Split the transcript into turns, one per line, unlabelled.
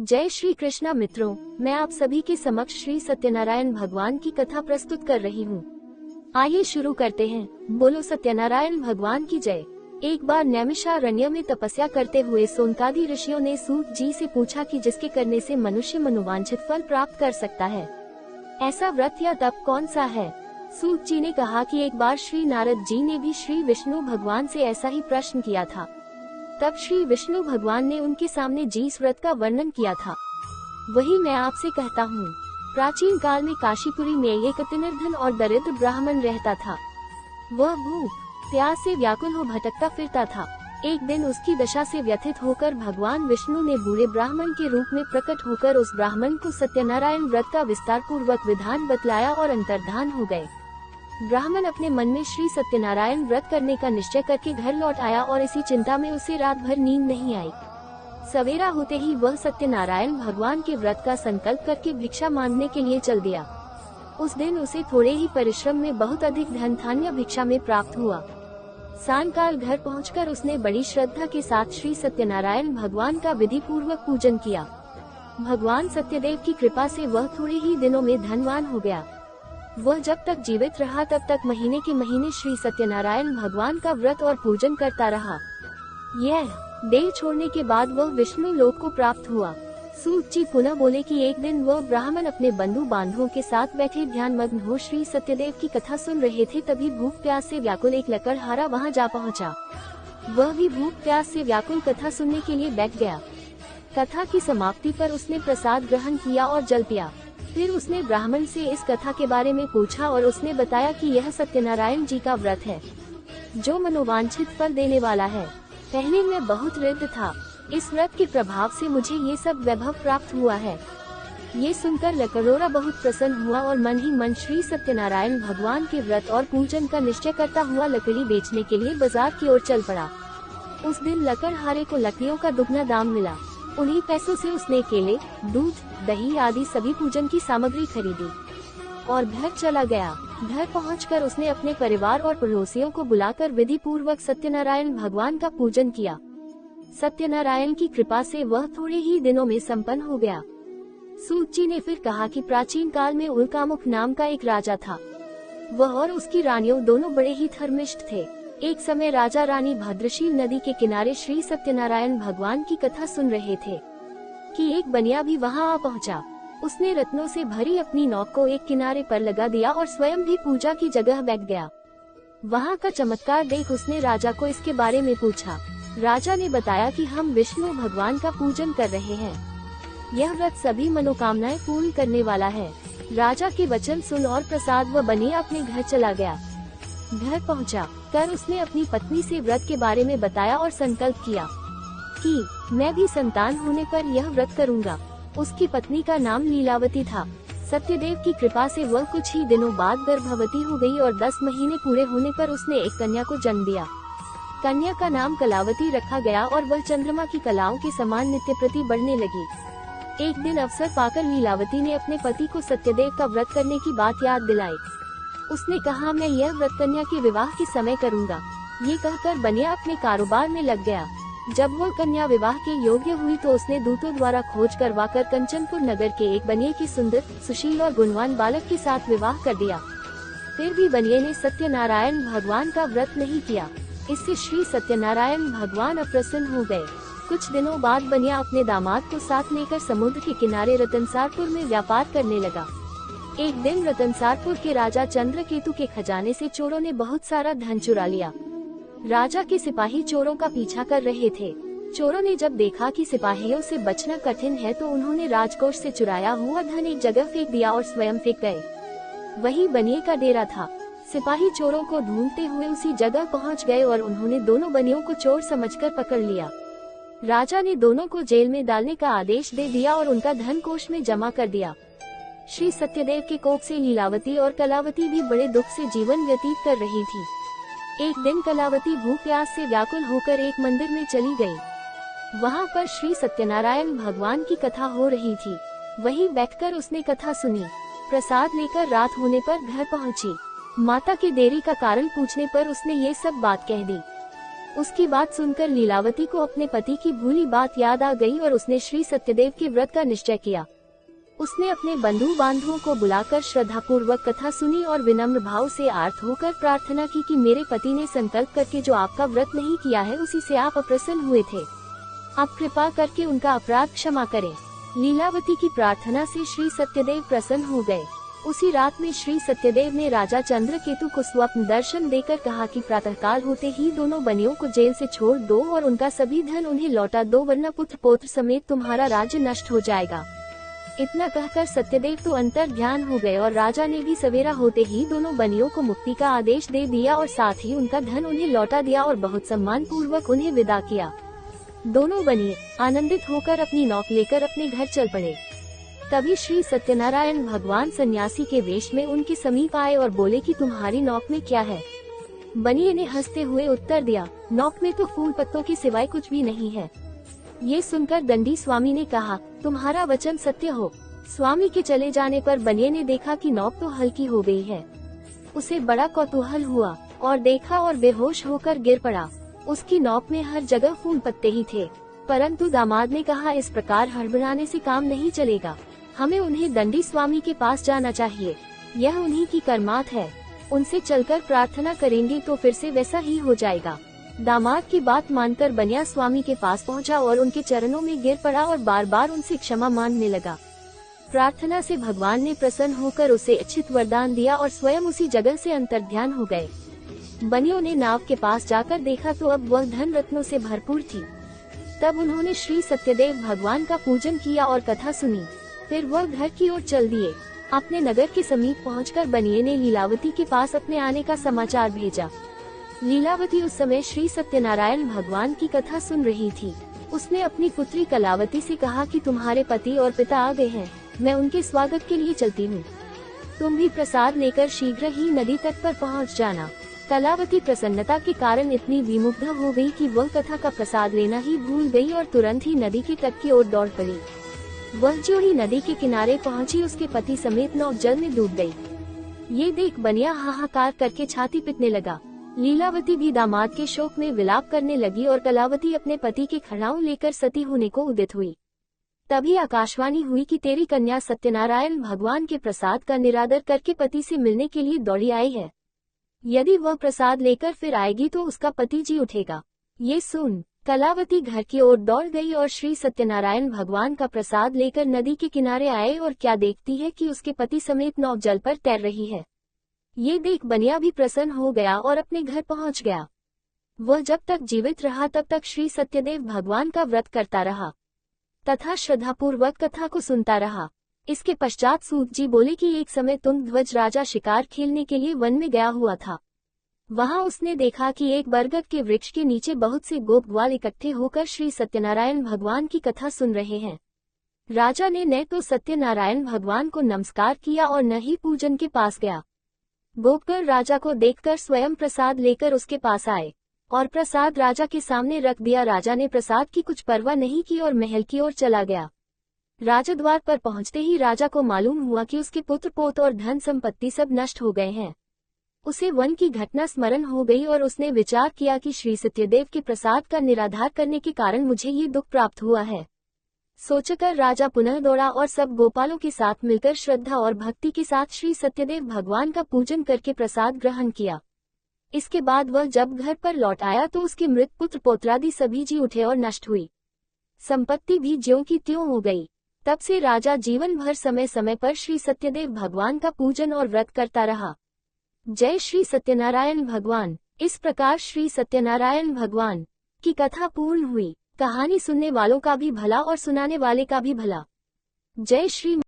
जय श्री कृष्णा मित्रों, मैं आप सभी के समक्ष श्री सत्यनारायण भगवान की कथा प्रस्तुत कर रही हूँ। आइए शुरू करते हैं। बोलो सत्यनारायण भगवान की जय। एक बार नैमिषारण्य में तपस्या करते हुए सोनकादि ऋषियों ने सूत जी से पूछा कि जिसके करने से मनुष्य मनोवांछित फल प्राप्त कर सकता है, ऐसा व्रत या तप कौन सा है। सूत जी ने कहा कि एक बार श्री नारद जी ने भी श्री विष्णु भगवान से ऐसा ही प्रश्न किया था। तब श्री विष्णु भगवान ने उनके सामने जिस व्रत का वर्णन किया था वही मैं आपसे कहता हूँ। प्राचीन काल में काशीपुरी में एक अति निर्धन और दरिद्र ब्राह्मण रहता था। वह भूख प्यास से व्याकुल हो भटकता फिरता था। एक दिन उसकी दशा से व्यथित होकर भगवान विष्णु ने बूढ़े ब्राह्मण के रूप में प्रकट होकर उस ब्राह्मण को सत्यनारायण व्रत का विस्तार पूर्वक विधान बतलाया और अंतर्धान हो गए। ब्राह्मण अपने मन में श्री सत्यनारायण व्रत करने का निश्चय करके घर लौट आया और इसी चिंता में उसे रात भर नींद नहीं आई। सवेरा होते ही वह सत्यनारायण भगवान के व्रत का संकल्प करके भिक्षा मांगने के लिए चल दिया। उस दिन उसे थोड़े ही परिश्रम में बहुत अधिक धन धान्य भिक्षा में प्राप्त हुआ। सायंकाल घर पहुंचकर उसने बड़ी श्रद्धा के साथ श्री सत्यनारायण भगवान का विधि पूर्वक पूजन किया। भगवान सत्यदेव की कृपा से वह थोड़े ही दिनों में धनवान हो गया। वह जब तक जीवित रहा तब तक महीने के महीने श्री सत्यनारायण भगवान का व्रत और पूजन करता रहा। यह देह छोड़ने के बाद वह विष्णु लोक को प्राप्त हुआ। सूत जी पुनः बोले कि एक दिन वह ब्राह्मण अपने बंधु बांधवों के साथ बैठे ध्यान मग्न हो श्री सत्यदेव की कथा सुन रहे थे। तभी भूख प्यास से व्याकुल एक लकड़हारा वहां जा पहुंचा। वह भी भूख प्यास से व्याकुल कथा सुनने के लिए बैठ गया। कथा की समाप्ति पर उसने प्रसाद ग्रहण किया और जल पिया। फिर उसने ब्राह्मण से इस कथा के बारे में पूछा और उसने बताया कि यह सत्यनारायण जी का व्रत है जो मनोवांछित फल देने वाला है। पहले मैं बहुत रिद्ध था, इस व्रत के प्रभाव से मुझे ये सब वैभव प्राप्त हुआ है। ये सुनकर लकड़ोरा बहुत प्रसन्न हुआ और मन ही मन श्री सत्यनारायण भगवान के व्रत और पूजन का निश्चय करता हुआ लकड़ी बेचने के लिए बाजार की ओर चल पड़ा। उस दिन लकड़हारे को लकड़ियों का दुगना दाम मिला। उन्हीं पैसों से उसने केले, दूध, दही आदि सभी पूजन की सामग्री खरीदी और घर चला गया। घर पहुंचकर उसने अपने परिवार और पड़ोसियों को बुलाकर विधि पूर्वक सत्यनारायण भगवान का पूजन किया। सत्यनारायण की कृपा से वह थोड़े ही दिनों में संपन्न हो गया। सूत जी ने फिर कहा कि प्राचीन काल में उल्कामुख नाम का एक राजा था। वह और उसकी रानियों दोनों बड़े ही धर्मिष्ठ थे। एक समय राजा रानी भद्रशील नदी के किनारे श्री सत्यनारायण भगवान की कथा सुन रहे थे कि एक बनिया भी वहां आ पहुंचा। उसने रत्नों से भरी अपनी नौक को एक किनारे पर लगा दिया और स्वयं भी पूजा की जगह बैठ गया। वहां का चमत्कार देख उसने राजा को इसके बारे में पूछा। राजा ने बताया कि हम विष्णु भगवान का पूजन कर रहे हैं। यह व्रत सभी मनोकामनाएं पूर्ण करने वाला है। राजा के वचन सुन और प्रसाद व बनिया अपने घर चला गया। घर पहुंचा कर उसने अपनी पत्नी से व्रत के बारे में बताया और संकल्प किया कि मैं भी संतान होने पर यह व्रत करूंगा। उसकी पत्नी का नाम लीलावती था। सत्यदेव की कृपा से वह कुछ ही दिनों बाद गर्भवती हो गई और 10 महीने पूरे होने पर उसने एक कन्या को जन्म दिया। कन्या का नाम कलावती रखा गया और वह चंद्रमा की कलाओं के समान नित्य प्रति बढ़ने लगी। एक दिन अवसर पाकर लीलावती ने अपने पति को सत्यदेव का व्रत करने की बात याद दिलाई। उसने कहा, मैं यह व्रत कन्या के विवाह के समय करूंगा। ये कहकर बनिया अपने कारोबार में लग गया। जब वह कन्या विवाह के योग्य हुई तो उसने दूतों द्वारा खोज करवाकर कंचनपुर नगर के एक बनिए की सुंदर, सुशील और गुणवान बालक के साथ विवाह कर दिया। फिर भी बनिए ने सत्यनारायण भगवान का व्रत नहीं किया। इससे श्री सत्यनारायण भगवान अप्रसन्न हो गए। कुछ दिनों बाद बनिया अपने दामाद को साथ लेकर समुद्र के किनारे रतनसारपुर में व्यापार करने लगा। एक दिन रतनसारपुर के राजा चंद्रकेतु के खजाने से चोरों ने बहुत सारा धन चुरा लिया। राजा के सिपाही चोरों का पीछा कर रहे थे। चोरों ने जब देखा कि सिपाहियों से बचना कठिन है तो उन्होंने राजकोष से चुराया हुआ धन एक जगह फेंक दिया और स्वयं फेंक गए। वही बनिए का डेरा था। सिपाही चोरों को ढूंढते हुए उसी जगह पहुंच गए और उन्होंने दोनों बनियों को चोर समझकर पकड़ लिया। राजा ने दोनों को जेल में डालने का आदेश दे दिया और उनका धन कोष में जमा कर दिया। श्री सत्यदेव के कोप से लीलावती और कलावती भी बड़े दुख से जीवन व्यतीत कर रही थी। एक दिन कलावती भूख प्यास से व्याकुल होकर एक मंदिर में चली गई। वहां पर श्री सत्यनारायण भगवान की कथा हो रही थी। वहीं बैठकर उसने कथा सुनी। प्रसाद लेकर रात होने पर घर पहुंची। माता की देरी का कारण पूछने पर उसने ये सब बात कह दी। उसकी बात सुनकर लीलावती को अपने पति की भूली बात याद आ गई और उसने श्री सत्यदेव के व्रत का निश्चय किया। उसने अपने बंधु बांधवों को बुलाकर श्रद्धापूर्वक कथा सुनी और विनम्र भाव से आर्त होकर प्रार्थना की कि मेरे पति ने संकल्प करके जो आपका व्रत नहीं किया है उसी से आप अप्रसन्न हुए थे। आप कृपा करके उनका अपराध क्षमा करें। लीलावती की प्रार्थना से श्री सत्यदेव प्रसन्न हो गए। उसी रात में श्री सत्यदेव ने राजा चंद्रकेतु को स्वप्न दर्शन देकर कहा कि प्रातःकाल होते ही दोनों बनियों को जेल से छोड़ दो और उनका सभी धन उन्हें लौटा दो, वरना पुत्र पौत्र समेत तुम्हारा राज्य नष्ट हो जाएगा। इतना कहकर सत्यदेव तो अंतर ध्यान हो गए और राजा ने भी सवेरा होते ही दोनों बनियों को मुक्ति का आदेश दे दिया और साथ ही उनका धन उन्हें लौटा दिया और बहुत सम्मान पूर्वक उन्हें विदा किया। दोनों बनिए आनंदित होकर अपनी नौक लेकर अपने घर चल पड़े। तभी श्री सत्यनारायण भगवान सन्यासी के वेश में उनके समीप आए और बोले कि तुम्हारी नौक में क्या है। बनिए ने हंसते हुए उत्तर दिया, नौक में तो फूल पत्तों के सिवाय कुछ भी नहीं है। ये सुनकर दंडी स्वामी ने कहा, तुम्हारा वचन सत्य हो। स्वामी के चले जाने पर बनिए ने देखा कि नौक तो हल्की हो गई है। उसे बड़ा कौतूहल हुआ और देखा और बेहोश होकर गिर पड़ा। उसकी नौक में हर जगह फूल पत्ते ही थे। परंतु दामाद ने कहा, इस प्रकार हड़बड़ाने से काम नहीं चलेगा, हमें उन्हें दंडी स्वामी के पास जाना चाहिए। यह उन्हीं की कर्मात है, उनसे चलकर प्रार्थना करेंगे तो फिर से वैसा ही हो जाएगा। दामाद की बात मानकर बनिया स्वामी के पास पहुंचा और उनके चरणों में गिर पड़ा और बार बार उनसे क्षमा मांगने लगा। प्रार्थना से भगवान ने प्रसन्न होकर उसे इच्छित वरदान दिया और स्वयं उसी जगह से अंतर्ध्यान हो गए। बनियों ने नाव के पास जाकर देखा तो अब वह धन रत्नों से भरपूर थी। तब उन्होंने श्री सत्यदेव भगवान का पूजन किया और कथा सुनी। फिर वह घर की ओर चल दिए। अपने नगर के समीप पहुंचकर बनिए ने लीलावती के पास अपने आने का समाचार भेजा। लीलावती उस समय श्री सत्यनारायण भगवान की कथा सुन रही थी। उसने अपनी पुत्री कलावती से कहा कि तुम्हारे पति और पिता आ गए हैं, मैं उनके स्वागत के लिए चलती हूँ। तुम भी प्रसाद लेकर शीघ्र ही नदी तट पर पहुँच जाना। कलावती प्रसन्नता के कारण इतनी विमुग्ध हो गई कि वह कथा का प्रसाद लेना ही भूल गई और तुरंत ही नदी के तट की ओर दौड़ पड़ी। वह जो ही नदी के किनारे पहुंची, उसके पति समेत नौक जल में डूब गई। ये देख बनिया हाहाकार करके छाती पीटने लगा। लीलावती भी दामाद के शोक में विलाप करने लगी और कलावती अपने पति के खड़ाऊ लेकर सती होने को उद्यत हुई। तभी आकाशवाणी हुई कि तेरी कन्या सत्यनारायण भगवान के प्रसाद का निरादर करके पति से मिलने के लिए दौड़ी आई है। यदि वह प्रसाद लेकर फिर आएगी तो उसका पति जी उठेगा। ये सुन कलावती घर की ओर दौड़ गई और श्री सत्यनारायण भगवान का प्रसाद लेकर नदी के किनारे आए और क्या देखती है कि उसके पति समेत नौक जल पर तैर रही है। ये देख बनिया भी प्रसन्न हो गया और अपने घर पहुंच गया। वह जब तक जीवित रहा तब तक श्री सत्यदेव भगवान का व्रत करता रहा तथा श्रद्धापूर्वक कथा को सुनता रहा। इसके पश्चात सूत जी बोले कि एक समय तुंगध्वज राजा शिकार खेलने के लिए वन में गया हुआ था। वहां उसने देखा कि एक बरगद के वृक्ष के नीचे बहुत से गोप ग्वाल इकट्ठे होकर श्री सत्यनारायण भगवान की कथा सुन रहे हैं। राजा ने न तो सत्यनारायण भगवान को नमस्कार किया और न ही पूजन के पास गया। गोपगण राजा को देखकर स्वयं प्रसाद लेकर उसके पास आए और प्रसाद राजा के सामने रख दिया। राजा ने प्रसाद की कुछ परवाह नहीं की और महल की ओर चला गया। राजद्वार पर पहुंचते ही राजा को मालूम हुआ कि उसके पुत्र पोत और धन संपत्ति सब नष्ट हो गए हैं। उसे वन की घटना स्मरण हो गई और उसने विचार किया कि श्री सत्यदेव के प्रसाद का निराधार करने के कारण मुझे ये दुख प्राप्त हुआ है। सोचकर राजा पुनः दौड़ा और सब गोपालों के साथ मिलकर श्रद्धा और भक्ति के साथ श्री सत्यदेव भगवान का पूजन करके प्रसाद ग्रहण किया। इसके बाद वह जब घर पर लौट आया तो उसके मृत पुत्र पौत्रादि सभी जी उठे और नष्ट हुई। संपत्ति भी ज्यों की त्यों हो गई। तब से राजा जीवन भर समय समय पर श्री सत्यदेव भगवान का पूजन और व्रत करता रहा। जय श्री सत्यनारायण भगवान। इस प्रकार श्री सत्यनारायण भगवान की कथा पूर्ण हुई। कहानी सुनने वालों का भी भला और सुनाने वाले का भी भला। जय श्री